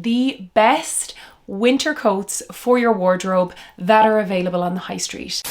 the best winter coats for your wardrobe that are available on the high street.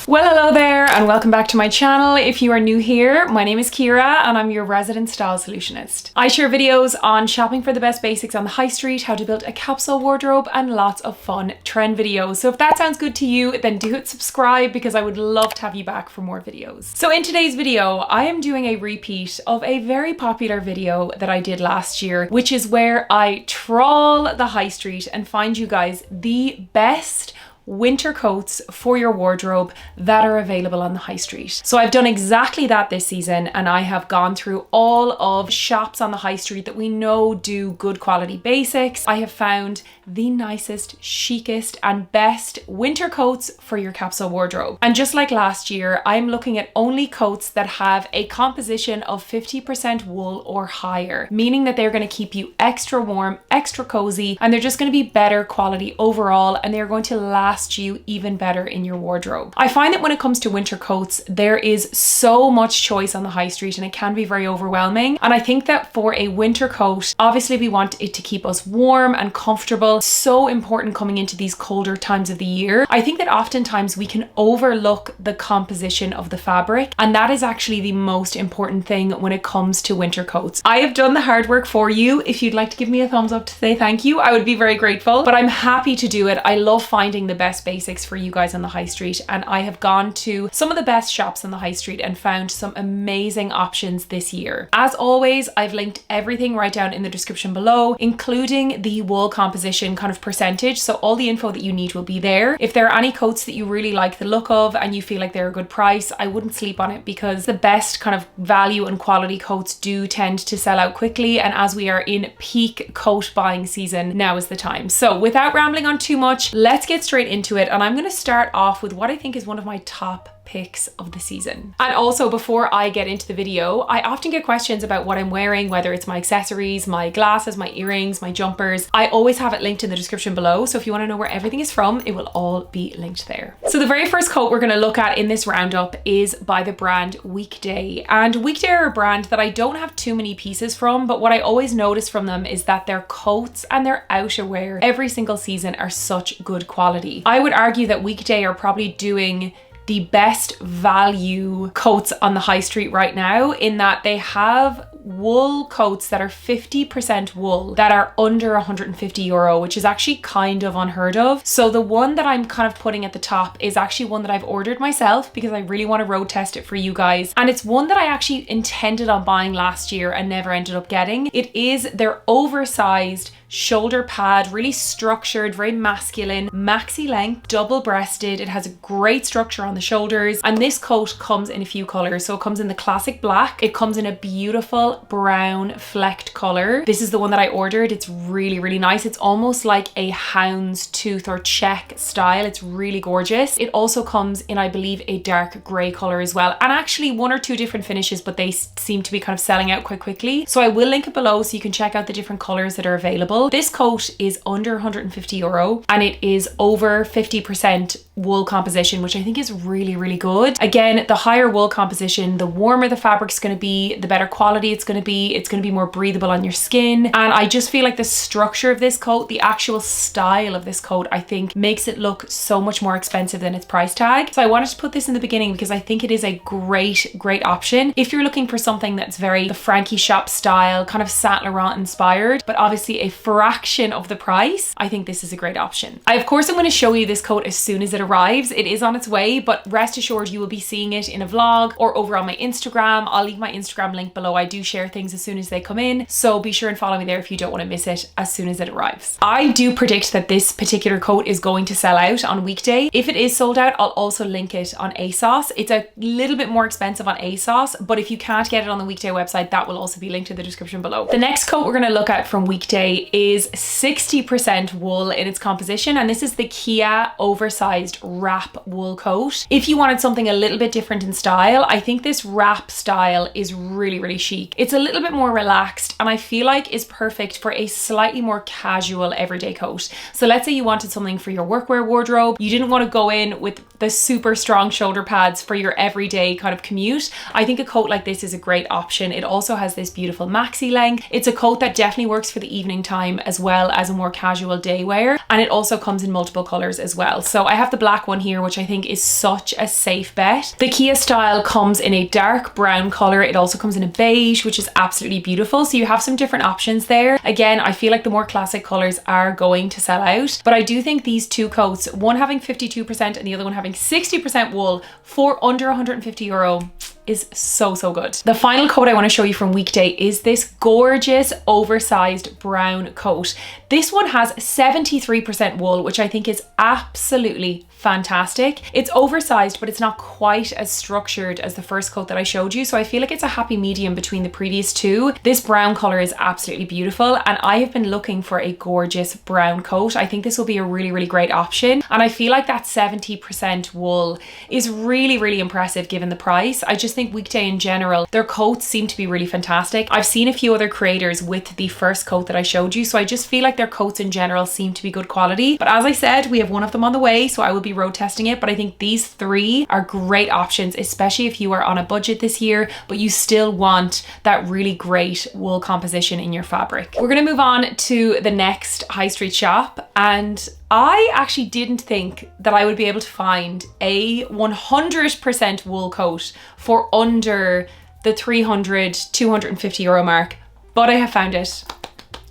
Well, hello there and welcome back to my channel. If you are new here, my name is Kira and I'm your resident style solutionist. I share videos on shopping for the best basics on the high street, how to build a capsule wardrobe, and lots of fun trend videos. So if that sounds good to you, then do hit subscribe because I would love to have you back for more videos. So in today's video, I am doing a repeat of a very popular video that I did last year, which is where I trawl the high street and find you guys the best winter coats for your wardrobe that are available on the high street. So I've done exactly that this season, and I have gone through all of shops on the high street that we know do good quality basics. I have found the nicest, chicest and best winter coats for your capsule wardrobe. And just like last year, I'm looking at only coats that have a composition of 50% wool or higher, meaning that they're going to keep you extra warm, extra cozy, and they're just going to be better quality overall, and they're going to last you even better in your wardrobe. I find that when it comes to winter coats, there is so much choice on the high street and it can be very overwhelming. And I think that for a winter coat, obviously we want it to keep us warm and comfortable. So important coming into these colder times of the year. I think that oftentimes we can overlook the composition of the fabric, and that is actually the most important thing when it comes to winter coats. I have done the hard work for you. If you'd like to give me a thumbs up to say thank you, I would be very grateful, but I'm happy to do it. I love finding the best basics for you guys on the high street, and I have gone to some of the best shops on the high street and found some amazing options this year. As always, I've linked everything right down in the description below, including the wool composition kind of percentage, so all the info that you need will be there. If there are any coats that you really like the look of and you feel like they're a good price, I wouldn't sleep on it, because the best kind of value and quality coats do tend to sell out quickly, and as we are in peak coat buying season, now is the time. So without rambling on too much, let's get straight into it, and I'm going to start off with what I think is one of my top picks of the season. And also, before I get into the video, I often get questions about what I'm wearing, whether it's my accessories, my glasses, my earrings, my jumpers. I always have it linked in the description below, so if you want to know where everything is from, it will all be linked there. So the very first coat we're going to look at in this roundup is by the brand Weekday. And Weekday are a brand that I don't have too many pieces from, but what I always notice from them is that their coats and their outerwear every single season are such good quality. I would argue that Weekday are probably doing the best value coats on the high street right now, in that they have wool coats that are 50% wool that are under €150, which is actually kind of unheard of. So the one that I'm kind of putting at the top is actually one that I've ordered myself because I really want to road test it for you guys. And it's one that I actually intended on buying last year and never ended up getting. It is their oversized shoulder pad, really structured, very masculine, maxi length, double breasted. It has a great structure on the shoulders, and this coat comes in a few colors. So it comes in the classic black, it comes in a beautiful brown flecked color. This is the one that I ordered. It's really, really nice. It's almost like a houndstooth or check style. It's really gorgeous. It also comes in, I believe, a dark gray color as well, and actually one or two different finishes, but they seem to be kind of selling out quite quickly. So I will link it below so you can check out the different colors that are available. This coat is under €150 and it is over 50% wool composition, which I think is really, really good. Again, the higher wool composition, the warmer the fabric's going to be, the better quality it's going to be. It's going to be more breathable on your skin. And I just feel like the structure of this coat, the actual style of this coat, I think makes it look so much more expensive than its price tag. So I wanted to put this in the beginning because I think it is a great, great option if you're looking for something that's very the Frankie shop style, kind of Saint Laurent inspired, but obviously a fraction of the price. I think this is a great option. I, of course, am going to show you this coat as soon as it arrives. It is on its way, but rest assured you will be seeing it in a vlog or over on my Instagram. I'll leave my Instagram link below. I do share things as soon as they come in, so be sure and follow me there if you don't want to miss it as soon as it arrives. I do predict that this particular coat is going to sell out on Weekday. If it is sold out, I'll also link it on ASOS. It's a little bit more expensive on ASOS, but if you can't get it on the Weekday website, that will also be linked in the description below. The next coat we're going to look at from Weekday is 60% wool in its composition, and this is the Kia oversized wrap wool coat. If you wanted something a little bit different in style, I think this wrap style is really, really chic. It's a little bit more relaxed and I feel like is perfect for a slightly more casual everyday coat. So let's say you wanted something for your workwear wardrobe. You didn't want to go in with the super strong shoulder pads for your everyday kind of commute. I think a coat like this is a great option. It also has this beautiful maxi length. It's a coat that definitely works for the evening time as well as a more casual day wear. And it also comes in multiple colors as well. So I have the black one here, which I think is such a safe bet. The Kia style comes in a dark brown color. It also comes in a beige, which is absolutely beautiful. So you have some different options there. Again, I feel like the more classic colors are going to sell out, but I do think these two coats, one having 52% and the other one having 60% wool for under €150 is so good. The final coat I want to show you from Weekday is this gorgeous oversized brown coat. This one has 73% wool, which I think is absolutely fantastic. It's oversized, but it's not quite as structured as the first coat that I showed you. So I feel like it's a happy medium between the previous two. This brown color is absolutely beautiful. And I have been looking for a gorgeous brown coat. I think this will be a really great option. And I feel like that 70% wool is really impressive given the price. I just think Weekday in general, their coats seem to be really fantastic. I've seen a few other creators with the first coat that I showed you. So I just feel like their coats in general seem to be good quality. But as I said, we have one of them on the way. So I will be road testing it, but I think these three are great options, especially if you are on a budget this year, but you still want that really great wool composition in your fabric. We're going to move on to the next high street shop, and I actually didn't think that I would be able to find a 100% wool coat for under the €300–250 mark, but I have found it.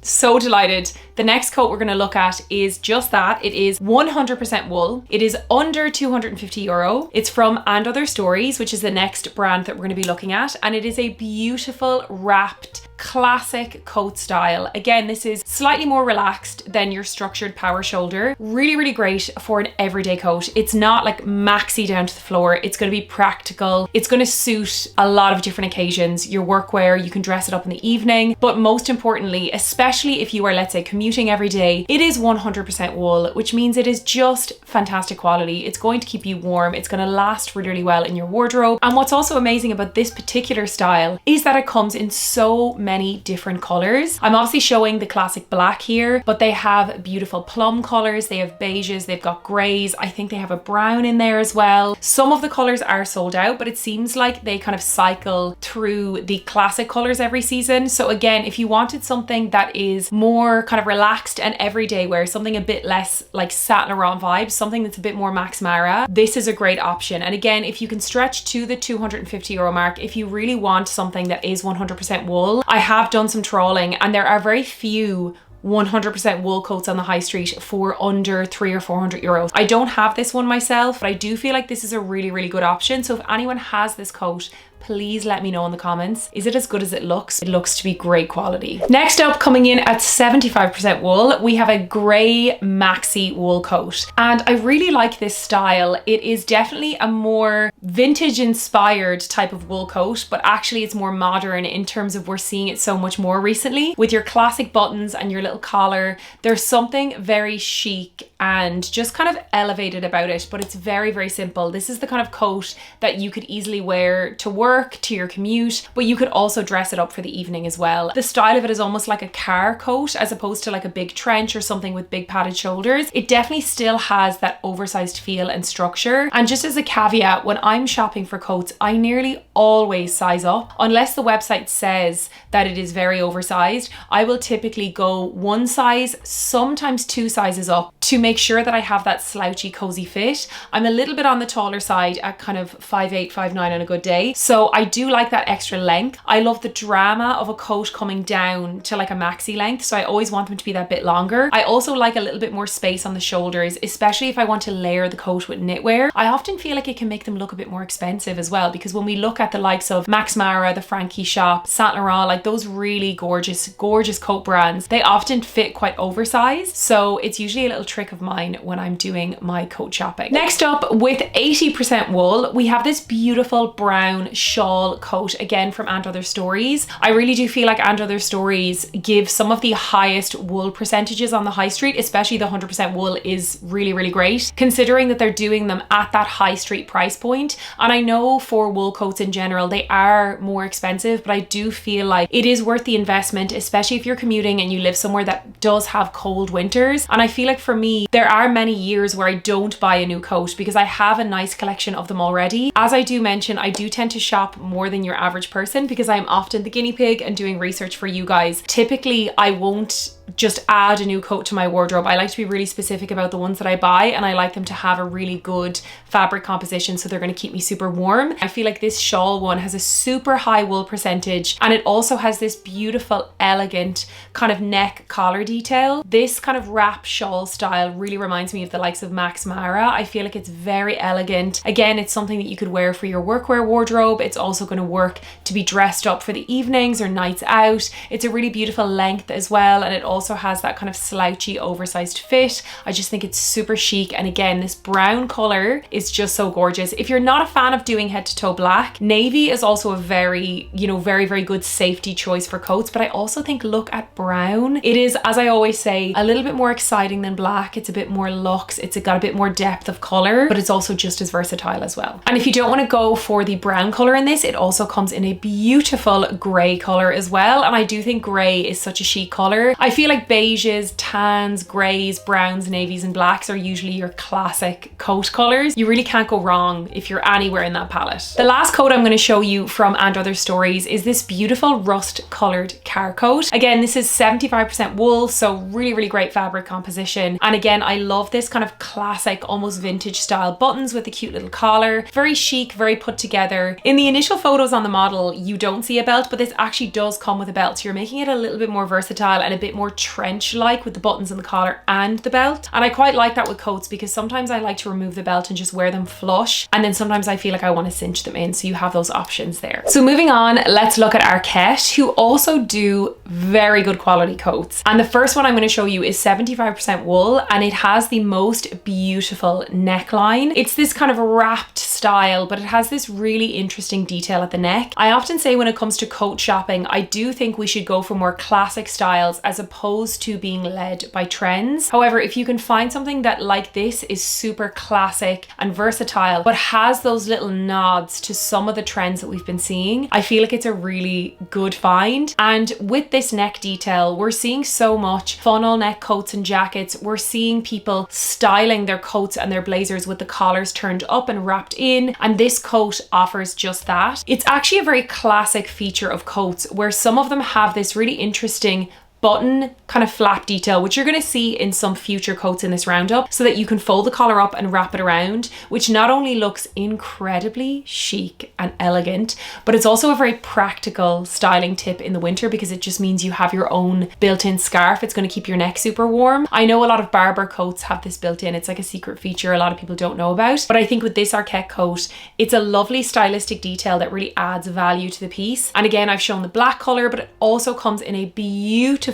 So delighted. The next coat we're going to look at is just that. It is 100% wool. It is under €250. It's from And Other Stories, which is the next brand that we're going to be looking at. And it is a beautiful wrapped classic coat style. Again, this is slightly more relaxed than your structured power shoulder. Really great for an everyday coat. It's not like maxi down to the floor. It's going to be practical. It's going to suit a lot of different occasions. Your workwear, you can dress it up in the evening. But most importantly, especially if you are, let's say, commuting every day, it is 100% wool, which means it is just fantastic quality. It's going to keep you warm. It's going to last really well in your wardrobe. And what's also amazing about this particular style is that it comes in so many different colors. I'm obviously showing the classic black here, but they have beautiful plum colors. They have beiges, they've got grays. I think they have a brown in there as well. Some of the colors are sold out, but it seems like they kind of cycle through the classic colors every season. So again, if you wanted something that is more kind of relaxed and everyday wear, something a bit less like Saint Laurent vibes, something that's a bit more Max Mara, this is a great option. And again, if you can stretch to the €250 mark, if you really want something that is 100% wool, I have done some trawling and there are very few 100% wool coats on the high street for under €300 or €400. I don't have this one myself, but I do feel like this is a really good option. So if anyone has this coat, please let me know in the comments. Is it as good as it looks? It looks to be great quality. Next up, coming in at 75% wool, we have a grey maxi wool coat. And I really like this style. It is definitely a more vintage inspired type of wool coat, but actually it's more modern in terms of we're seeing it so much more recently. With your classic buttons and your little collar, there's something very chic and just kind of elevated about it, but it's very simple. This is the kind of coat that you could easily wear to work, to your commute, but you could also dress it up for the evening as well. The style of it is almost like a car coat as opposed to like a big trench or something with big padded shoulders. It definitely still has that oversized feel and structure. And just as a caveat, when I'm shopping for coats, I nearly always size up. Unless the website says that it is very oversized, I will typically go one size, sometimes two sizes up to make sure that I have that slouchy cozy fit. I'm a little bit on the taller side at kind of 5'8", 5'9" on a good day. So I do like that extra length. I love the drama of a coat coming down to like a maxi length. So I always want them to be that bit longer. I also like a little bit more space on the shoulders, especially if I want to layer the coat with knitwear. I often feel like it can make them look a bit more expensive as well, because when we look at the likes of Max Mara, the Frankie shop, Saint Laurent, like those really gorgeous coat brands, they often fit quite oversized. So it's usually a little tricky trick of mine when I'm doing my coat shopping. Next up, with 80% wool, we have this beautiful brown shawl coat, again from And Other Stories. I really do feel like And Other Stories give some of the highest wool percentages on the high street, especially the 100% wool is really, really great, considering that they're doing them at that high street price point. And I know for wool coats in general, they are more expensive, but I do feel like it is worth the investment, especially if you're commuting and you live somewhere that does have cold winters. And I feel like for me, there are many years where I don't buy a new coat because I have a nice collection of them already. As I do mention, I do tend to shop more than your average person because I'm often the guinea pig and doing research for you guys. Typically, I won't just add a new coat to my wardrobe. I like to be really specific about the ones that I buy, and I like them to have a really good fabric composition, so they're going to keep me super warm. I feel like this shawl one has a super high wool percentage, and it also has this beautiful, elegant kind of neck collar detail. This kind of wrap shawl style really reminds me of the likes of Max Mara. I feel like it's very elegant. Again, it's something that you could wear for your workwear wardrobe. It's also going to work to be dressed up for the evenings or nights out. It's a really beautiful length as well, and it also has that kind of slouchy oversized fit. I just think it's super chic, and again, this brown color is just so gorgeous. If you're not a fan of doing head to toe black, navy is also a very, you know, very good safety choice for coats, but I also think look at brown. It is, as I always say, a little bit more exciting than black. It's a bit more luxe, it's got a bit more depth of color, but it's also just as versatile as well. And if you don't want to go for the brown color in this, it also comes in a beautiful gray color as well, and I do think gray is such a chic color. I feel like beiges, tans, grays, browns, navies and blacks are usually your classic coat colors. You really can't go wrong if you're anywhere in that palette. The last coat I'm going to show you from And Other Stories is this beautiful rust colored car coat. Again, this is 75% wool, so really great fabric composition. And again, I love this kind of classic, almost vintage style buttons with a cute little collar. Very chic, very put together. In the initial photos on the model, you don't see a belt, but this actually does come with a belt. So you're making it a little bit more versatile and a bit more trench-like with the buttons and the collar and the belt. And I quite like that with coats because sometimes I like to remove the belt and just wear them flush. And then sometimes I feel like I want to cinch them in. So you have those options there. So moving on, let's look at Arket, who also do very good quality coats. And the first one I'm going to show you is 75% wool, and it has the most beautiful neckline. It's this kind of wrapped style, but it has this really interesting detail at the neck. I often say when it comes to coat shopping, I do think we should go for more classic styles as opposed to being led by trends. However, if you can find something that like this is super classic and versatile, but has those little nods to some of the trends that we've been seeing, I feel like it's a really good find. And with this neck detail, we're seeing so much funnel neck coats and jackets. We're seeing people styling their coats and their blazers with the collars turned up and wrapped in, and this coat offers just that. It's actually a very classic feature of coats where some of them have this really interesting button kind of flap detail, which you're going to see in some future coats in this roundup, so that you can fold the collar up and wrap it around, which not only looks incredibly chic and elegant, but it's also a very practical styling tip in the winter because it just means you have your own built-in scarf. It's going to keep your neck super warm. I know a lot of Barber coats have this built in. It's like a secret feature a lot of people don't know about, but I think with this Arket coat, it's a lovely stylistic detail that really adds value to the piece. And again, I've shown the black color, but it also comes in a beautiful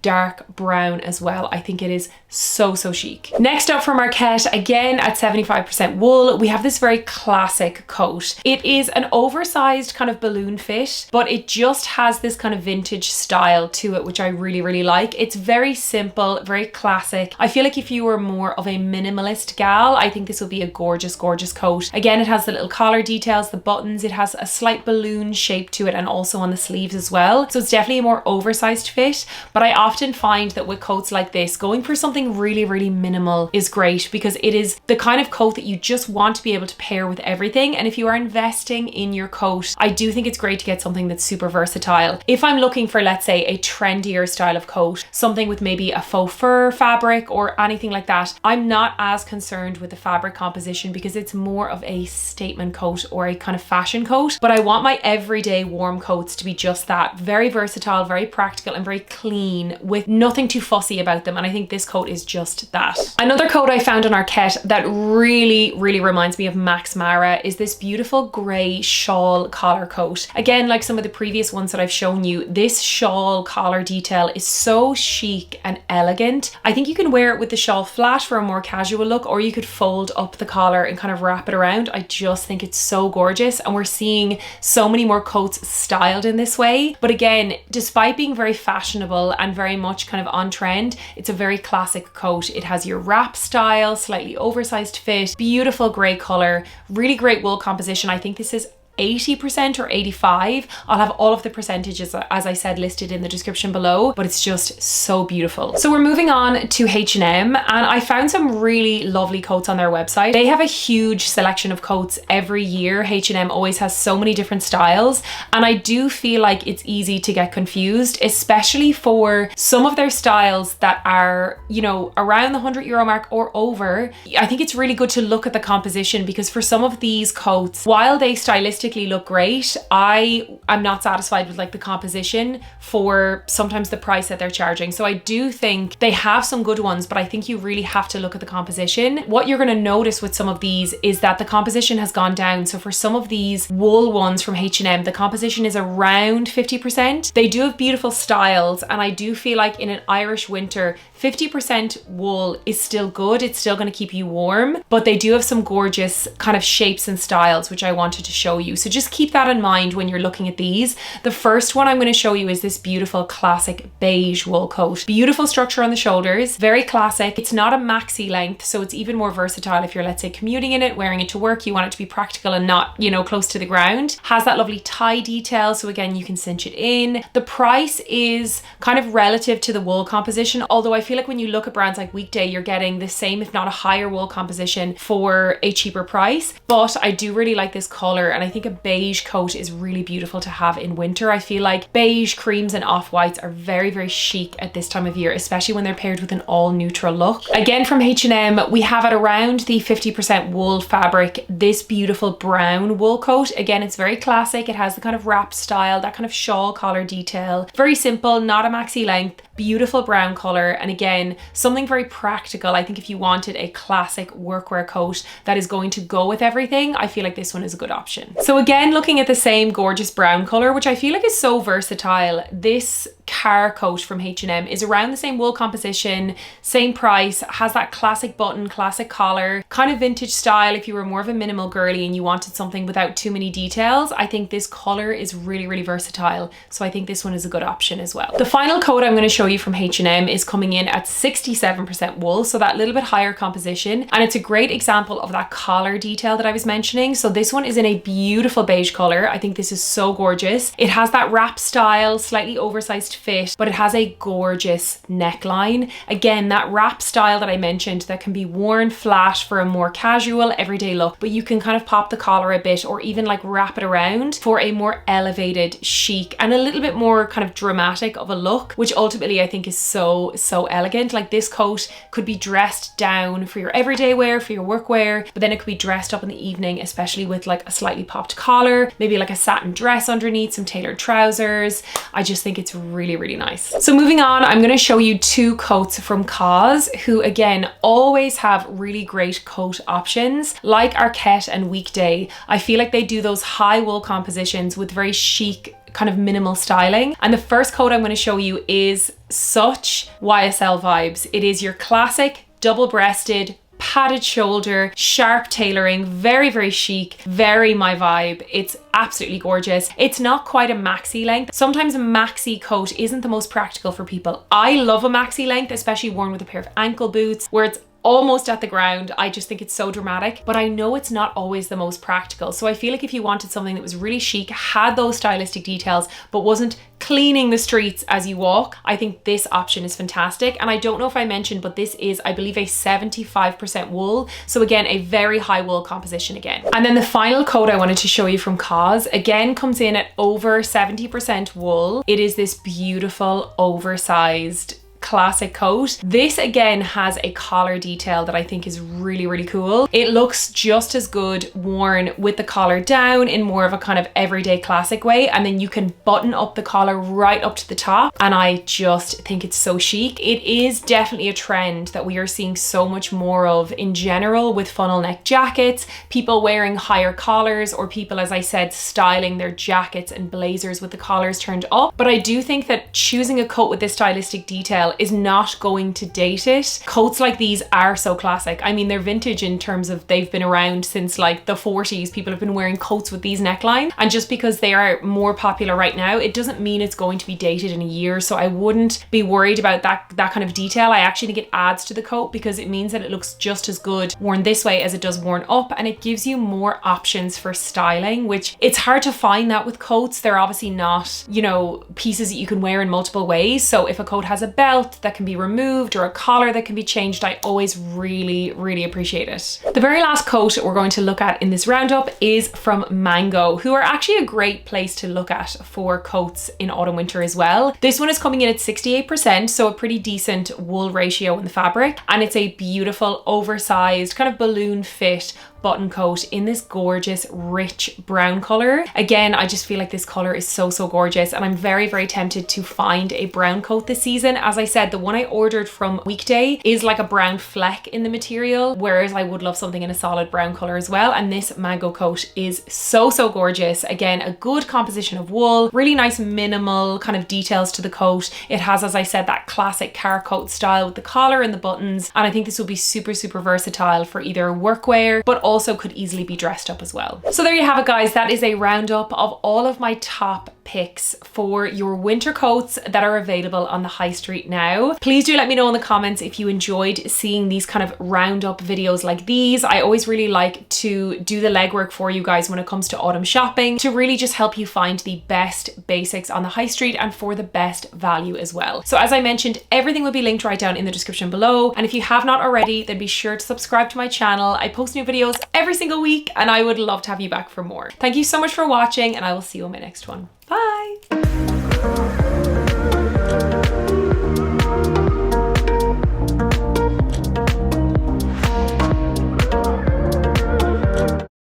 dark brown as well. I think it is so chic. Next up from Arket, again at 75% wool, we have this very classic coat. It is an oversized kind of balloon fit, but it just has this kind of vintage style to it, which I really like. It's very simple, very classic. I feel like if you were more of a minimalist gal, I think this will be a gorgeous coat. Again, it has the little collar details, the buttons, it has a slight balloon shape to it, and also on the sleeves as well. So it's definitely a more oversized fit. But I often find that with coats like this, going for something really minimal is great because it is the kind of coat that you just want to be able to pair with everything. And if you are investing in your coat, I do think it's great to get something that's super versatile. If I'm looking for, let's say, a trendier style of coat, something with maybe a faux fur fabric or anything like that, I'm not as concerned with the fabric composition because it's more of a statement coat or a kind of fashion coat. But I want my everyday warm coats to be just that, very versatile, very practical and very clean with nothing too fussy about them. And I think this coat coat is just that. Another coat I found on Arket that really reminds me of Max Mara is this beautiful grey shawl collar coat. Again, like some of the previous ones that I've shown you, this shawl collar detail is so chic and elegant. I think you can wear it with the shawl flat for a more casual look, or you could fold up the collar and kind of wrap it around. I just think it's so gorgeous, and we're seeing so many more coats styled in this way. But again, despite being very fashionable and very much kind of on trend, it's a very classic coat. It has your wrap style, slightly oversized fit, beautiful grey color, really great wool composition. I think this is 80% or 85. I'll have all of the percentages, as I said, listed in the description below, but it's just so beautiful. So we're moving on to H&M, and I found some really lovely coats on their website. They have a huge selection of coats every year. H&M always has so many different styles, and I do feel like it's easy to get confused, especially for some of their styles that are, you know, around the €100 mark or over. I think it's really good to look at the composition, because for some of these coats, while they stylistically look great, I am not satisfied with like the composition for sometimes the price that they're charging. So I do think they have some good ones, but I think you really have to look at the composition. What you're going to notice with some of these is that the composition has gone down. So for some of these wool ones from H&M, the composition is around 50%. They do have beautiful styles, and I do feel like in an Irish winter, 50% wool is still good. It's still going to keep you warm, but they do have some gorgeous kind of shapes and styles, which I wanted to show you. So just keep that in mind when you're looking at these. The first one I'm going to show you is this beautiful classic beige wool coat. Beautiful structure on the shoulders, very classic. It's not a maxi length, so it's even more versatile if you're, let's say, commuting in it, wearing it to work. You want it to be practical and not, you know, close to the ground. Has that lovely tie detail, so again, you can cinch it in. The price is kind of relative to the wool composition, although I feel like when you look at brands like Weekday, you're getting the same, if not a higher wool composition for a cheaper price. But I do really like this color, and I think a beige coat is really beautiful to have in winter. I feel like beige, creams and off-whites are very chic at this time of year, especially when they're paired with an all neutral look. Again, from H&M, we have it around the 50% wool fabric, this beautiful brown wool coat. Again, it's very classic. It has the kind of wrap style, that kind of shawl collar detail. Very simple, not a maxi length, beautiful brown color, and again, something very practical. I think if you wanted a classic workwear coat that is going to go with everything, I feel like this one is a good option. So again, looking at the same gorgeous brown color, which I feel like is so versatile, this car coat from H&M is around the same wool composition, same price, has that classic button, classic collar, kind of vintage style. If you were more of a minimal girly and you wanted something without too many details, I think this color is really versatile. So I think this one is a good option as well. The final coat I'm going to show you from H&M is coming in at 67% wool, so that little bit higher composition, and it's a great example of that collar detail that I was mentioning. So this one is in a beautiful beige color. I think this is so gorgeous. It has that wrap style, slightly oversized fit, but it has a gorgeous neckline. Again, that wrap style that I mentioned that can be worn flat for a more casual everyday look, but you can kind of pop the collar a bit or even like wrap it around for a more elevated, chic and a little bit more kind of dramatic of a look, which ultimately I think is so elegant. Like this coat could be dressed down for your everyday wear, for your work wear, but then it could be dressed up in the evening, especially with like a slightly popped collar, maybe like a satin dress underneath, some tailored trousers. I just think it's really nice. So moving on, I'm going to show you two coats from COS, who again always have really great coat options. Like Arket and Weekday, I feel like they do those high wool compositions with very chic kind of minimal styling. And the first coat I'm going to show you is such YSL vibes. It is your classic double-breasted, padded shoulder, sharp tailoring, very chic, very my vibe. It's absolutely gorgeous. It's not quite a maxi length. Sometimes a maxi coat isn't the most practical for people. I love a maxi length, especially worn with a pair of ankle boots where it's almost at the ground. I just think it's so dramatic, but I know it's not always the most practical. So I feel like if you wanted something that was really chic, had those stylistic details, but wasn't cleaning the streets as you walk, I think this option is fantastic. And I don't know if I mentioned, but this is, I believe, a 75% wool. So again, a very high wool composition again. And then the final coat I wanted to show you from COS, again, comes in at over 70% wool. It is this beautiful oversized classic coat. This again has a collar detail that I think is really, really cool. It looks just as good worn with the collar down in more of a kind of everyday classic way, and then you can button up the collar right up to the top, and I just think it's so chic. It is definitely a trend that we are seeing so much more of in general with funnel neck jackets, people wearing higher collars, or people, as I said, styling their jackets and blazers with the collars turned up. But I do think that choosing a coat with this stylistic detail is not going to date it. Coats like these are so classic. I mean, they're vintage in terms of they've been around since like the 40s. People have been wearing coats with these necklines, and just because they are more popular right now, it doesn't mean it's going to be dated in a year. So I wouldn't be worried about that kind of detail. I actually think it adds to the coat because it means that it looks just as good worn this way as it does worn up, and it gives you more options for styling, which it's hard to find that with coats. They're obviously not, you know, pieces that you can wear in multiple ways. So if a coat has a belt that can be removed or a collar that can be changed, I always really, really appreciate it. The very last coat we're going to look at in this roundup is from Mango, who are actually a great place to look at for coats in autumn winter as well. This one is coming in at 68%, so a pretty decent wool ratio in the fabric, and it's a beautiful oversized kind of balloon fit button coat in this gorgeous rich brown color. Again, I just feel like this color is so gorgeous, and I'm very, very tempted to find a brown coat this season. As I said, the one I ordered from Weekday is like a brown fleck in the material, whereas I would love something in a solid brown color as well, and this Mango coat is so gorgeous. Again, a good composition of wool, really nice minimal kind of details to the coat. It has, as I said, that classic car coat style with the collar and the buttons, and I think this will be super versatile for either workwear, but also could easily be dressed up as well. So there you have it, guys. That is a roundup of all of my top picks for your winter coats that are available on the high street now. Please do let me know in the comments if you enjoyed seeing these kind of roundup videos like these. I always really like to do the legwork for you guys when it comes to autumn shopping, to really just help you find the best basics on the high street and for the best value as well. So as I mentioned, everything will be linked right down in the description below, and if you have not already, then be sure to subscribe to my channel. I post new videos every single week, and I would love to have you back for more. Thank you so much for watching, and I will see you on my next one. Bye!